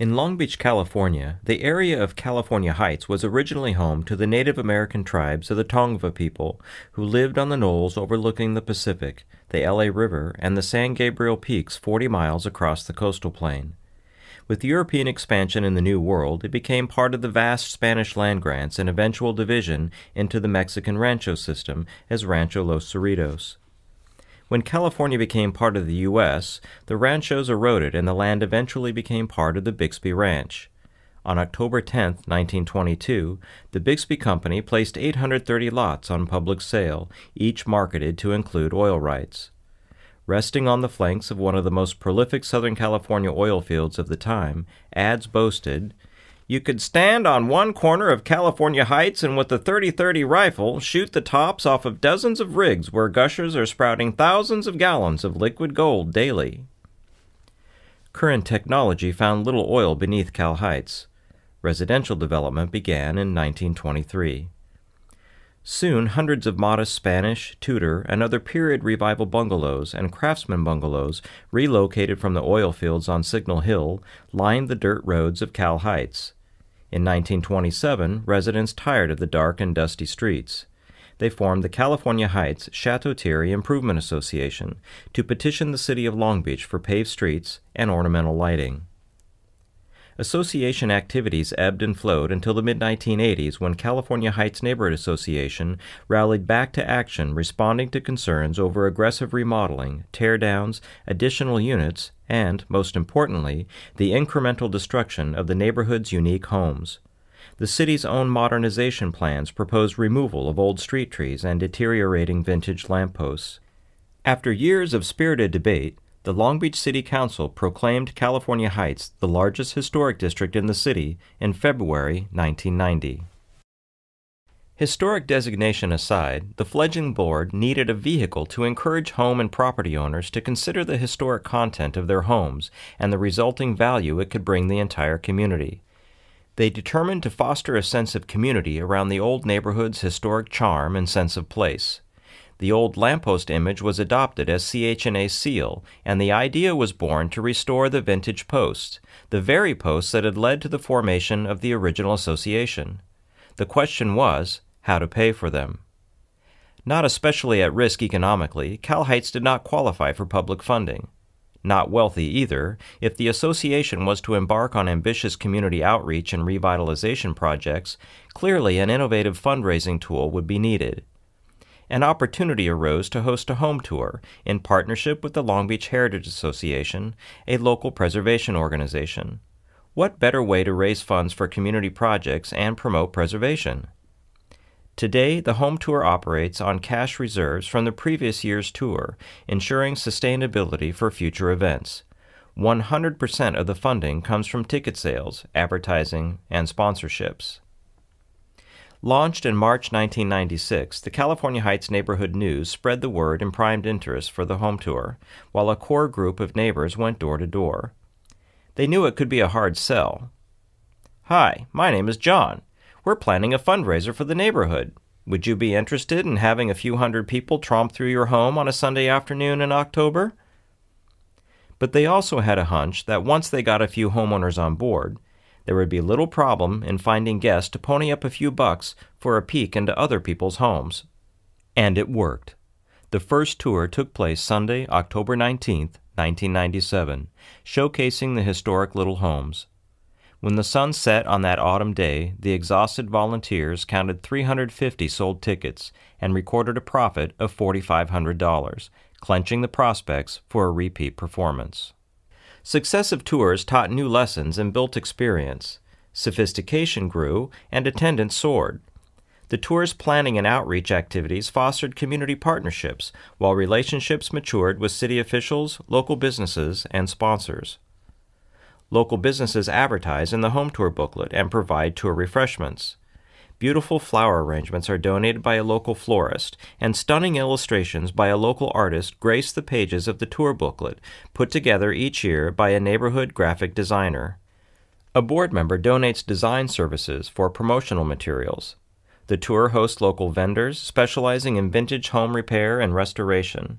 In Long Beach, California, the area of California Heights was originally home to the Native American tribes of the Tongva people, who lived on the knolls overlooking the Pacific, the LA River, and the San Gabriel Peaks 40 miles across the coastal plain. With European expansion in the New World, it became part of the vast Spanish land grants and eventual division into the Mexican rancho system as Rancho Los Cerritos. When California became part of the U.S., the ranchos eroded and the land eventually became part of the Bixby Ranch. On October 10, 1922, the Bixby Company placed 830 lots on public sale, each marketed to include oil rights. Resting on the flanks of one of the most prolific Southern California oil fields of the time, ads boasted, "You could stand on one corner of California Heights and with a .30-30 rifle shoot the tops off of dozens of rigs where gushers are sprouting thousands of gallons of liquid gold daily." Current technology found little oil beneath Cal Heights. Residential development began in 1923. Soon, hundreds of modest Spanish, Tudor, and other period revival bungalows and craftsman bungalows relocated from the oil fields on Signal Hill lined the dirt roads of Cal Heights. In 1927, residents tired of the dark and dusty streets. They formed the California Heights Chateau Thierry Improvement Association to petition the city of Long Beach for paved streets and ornamental lighting. Association activities ebbed and flowed until the mid-1980s when California Heights Neighborhood Association rallied back to action, responding to concerns over aggressive remodeling, tear-downs, additional units, and, most importantly, the incremental destruction of the neighborhood's unique homes. The city's own modernization plans proposed removal of old street trees and deteriorating vintage lampposts. After years of spirited debate, the Long Beach City Council proclaimed California Heights the largest historic district in the city in February 1990. Historic designation aside, the fledgling board needed a vehicle to encourage home and property owners to consider the historic content of their homes and the resulting value it could bring the entire community. They determined to foster a sense of community around the old neighborhood's historic charm and sense of place. The old lamppost image was adopted as CHNA's seal, and the idea was born to restore the vintage posts, the very posts that had led to the formation of the original association. The question was, how to pay for them. Not especially at risk economically, Cal Heights did not qualify for public funding. Not wealthy either, if the association was to embark on ambitious community outreach and revitalization projects, clearly an innovative fundraising tool would be needed. An opportunity arose to host a home tour in partnership with the Long Beach Heritage Association, a local preservation organization. What better way to raise funds for community projects and promote preservation? Today, the home tour operates on cash reserves from the previous year's tour, ensuring sustainability for future events. 100% of the funding comes from ticket sales, advertising, and sponsorships. Launched in March 1996, the California Heights Neighborhood News spread the word and primed interest for the home tour, while a core group of neighbors went door to door. They knew it could be a hard sell. "Hi, my name is John. We're planning a fundraiser for the neighborhood. Would you be interested in having a few hundred people tromp through your home on a Sunday afternoon in October?" But they also had a hunch that once they got a few homeowners on board, there would be little problem in finding guests to pony up a few bucks for a peek into other people's homes. And it worked. The first tour took place Sunday, October 19, 1997, showcasing the historic little homes. When the sun set on that autumn day, the exhausted volunteers counted 350 sold tickets and recorded a profit of $4,500, clenching the prospects for a repeat performance. Successive tours taught new lessons and built experience. Sophistication grew, and attendance soared. The tour's planning and outreach activities fostered community partnerships, while relationships matured with city officials, local businesses, and sponsors. Local businesses advertise in the home tour booklet and provide tour refreshments. Beautiful flower arrangements are donated by a local florist, and stunning illustrations by a local artist grace the pages of the tour booklet, put together each year by a neighborhood graphic designer. A board member donates design services for promotional materials. The tour hosts local vendors specializing in vintage home repair and restoration.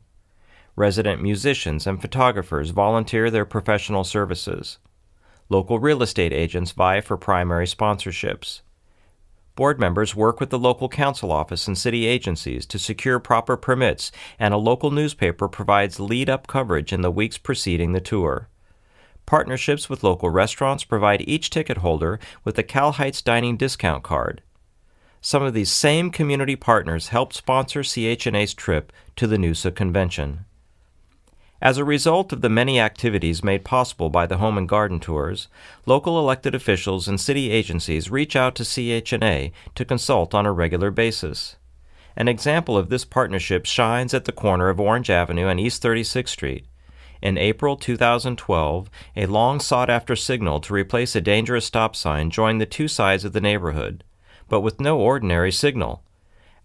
Resident musicians and photographers volunteer their professional services. Local real estate agents vie for primary sponsorships. Board members work with the local council office and city agencies to secure proper permits, and a local newspaper provides lead-up coverage in the weeks preceding the tour. Partnerships with local restaurants provide each ticket holder with a calheights dining discount card. Some of these same community partners helped sponsor CHNA's trip to the NUSA convention. As a result of the many activities made possible by the Home and Garden Tours, local elected officials and city agencies reach out to CHNA to consult on a regular basis. An example of this partnership shines at the corner of Orange Avenue and East 36th Street. In April 2012, a long sought-after signal to replace a dangerous stop sign joined the two sides of the neighborhood, but with no ordinary signal.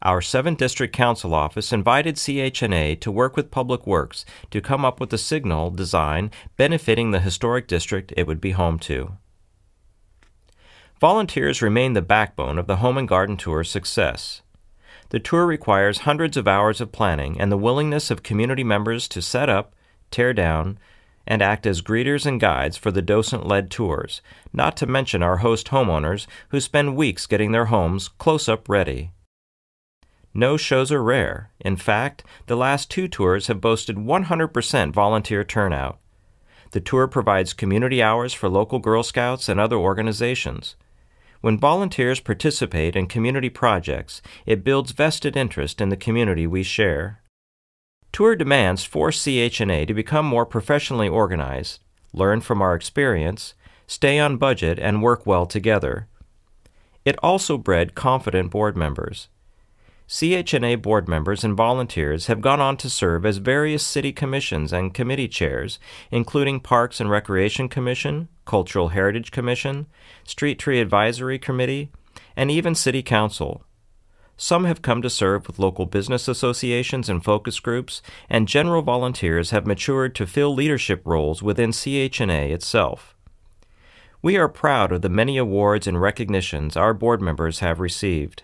Our 7th District Council Office invited CHNA to work with Public Works to come up with a signal design benefiting the historic district it would be home to. Volunteers remain the backbone of the Home and Garden Tour's success. The tour requires hundreds of hours of planning and the willingness of community members to set up, tear down, and act as greeters and guides for the docent-led tours, not to mention our host homeowners who spend weeks getting their homes close-up ready. No shows are rare. In fact, the last 2 tours have boasted 100% volunteer turnout. The tour provides community hours for local Girl Scouts and other organizations. When volunteers participate in community projects, it builds vested interest in the community we share. Tour demands force CHNA to become more professionally organized, learn from our experience, stay on budget, and work well together. It also bred confident board members. CHNA board members and volunteers have gone on to serve as various city commissions and committee chairs, including Parks and Recreation Commission, Cultural Heritage Commission, Street Tree Advisory Committee, and even City Council. Some have come to serve with local business associations and focus groups, and general volunteers have matured to fill leadership roles within CHNA itself. We are proud of the many awards and recognitions our board members have received.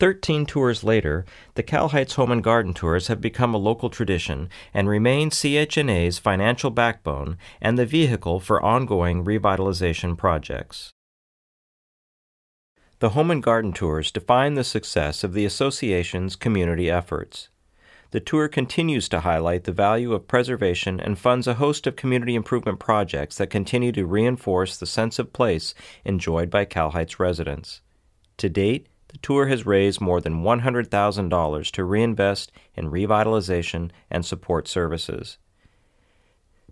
13 tours later, the Calheights Home and Garden Tours have become a local tradition and remain CHNA's financial backbone and the vehicle for ongoing revitalization projects. The Home and Garden Tours define the success of the association's community efforts. The tour continues to highlight the value of preservation and funds a host of community improvement projects that continue to reinforce the sense of place enjoyed by Calheights residents. To date, the tour has raised more than $100,000 to reinvest in revitalization and support services.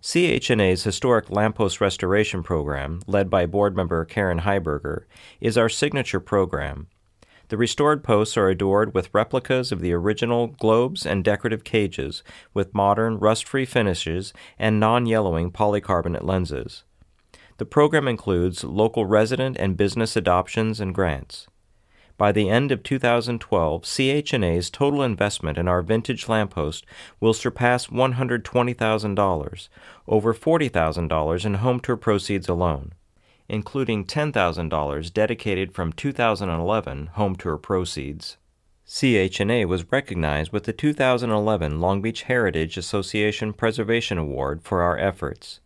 CHNA's Historic Lamppost Restoration Program, led by board member Karen Heiberger, is our signature program. The restored posts are adored with replicas of the original globes and decorative cages with modern, rust-free finishes and non-yellowing polycarbonate lenses. The program includes local resident and business adoptions and grants. By the end of 2012, CHNA's total investment in our vintage lamppost will surpass $120,000, over $40,000 in home tour proceeds alone, including $10,000 dedicated from 2011 home tour proceeds. CHNA was recognized with the 2011 Long Beach Heritage Association Preservation Award for our efforts.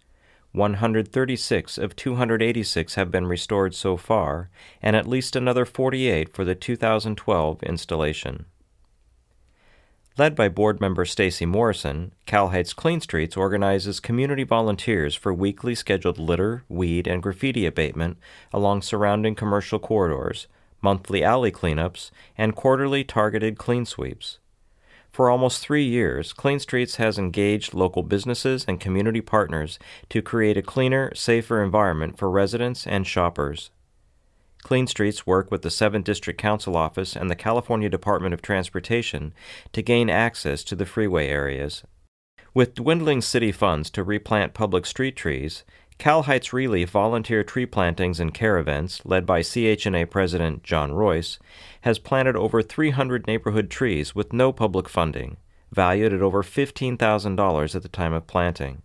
136 of 286 have been restored so far, and at least another 48 for the 2012 installation. Led by board member Stacy Morrison, Calheights Clean Streets organizes community volunteers for weekly scheduled litter, weed, and graffiti abatement along surrounding commercial corridors, monthly alley cleanups, and quarterly targeted clean sweeps. For almost 3 years, Clean Streets has engaged local businesses and community partners to create a cleaner, safer environment for residents and shoppers. Clean Streets work with the 7th District Council Office and the California Department of Transportation to gain access to the freeway areas. With dwindling city funds to replant public street trees, Calheights Relief volunteer tree plantings and care events, led by CHNA President John Royce, has planted over 300 neighborhood trees with no public funding, valued at over $15,000 at the time of planting.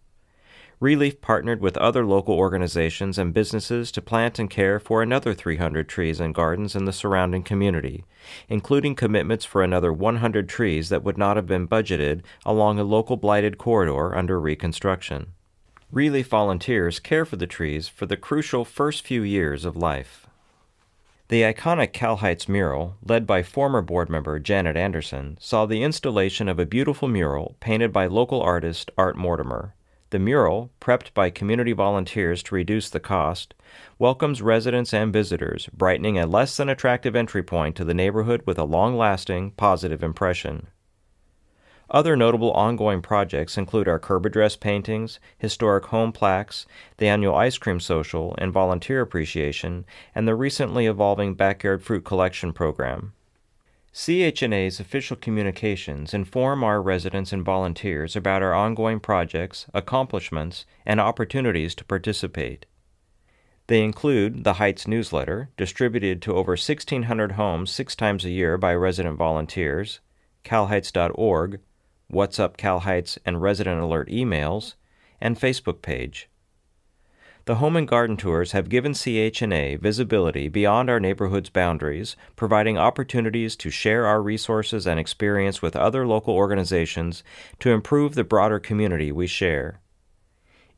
Relief partnered with other local organizations and businesses to plant and care for another 300 trees and gardens in the surrounding community, including commitments for another 100 trees that would not have been budgeted along a local blighted corridor under reconstruction. Relief volunteers care for the trees for the crucial first few years of life. The iconic Calheights mural, led by former board member Janet Anderson, saw the installation of a beautiful mural painted by local artist Art Mortimer. The mural, prepped by community volunteers to reduce the cost, welcomes residents and visitors, brightening a less than attractive entry point to the neighborhood with a long-lasting, positive impression. Other notable ongoing projects include our curb address paintings, historic home plaques, the annual ice cream social and volunteer appreciation, and the recently evolving backyard fruit collection program. CHNA's official communications inform our residents and volunteers about our ongoing projects, accomplishments, and opportunities to participate. They include the Heights newsletter, distributed to over 1,600 homes 6 times a year by resident volunteers, calheights.org, What's Up Cal Heights and Resident Alert emails, and Facebook page. The home and garden tours have given CHNA visibility beyond our neighborhood's boundaries, providing opportunities to share our resources and experience with other local organizations to improve the broader community we share.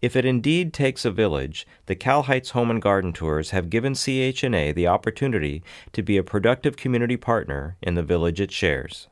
If it indeed takes a village, the Cal Heights Home and Garden Tours have given CHNA the opportunity to be a productive community partner in the village it shares.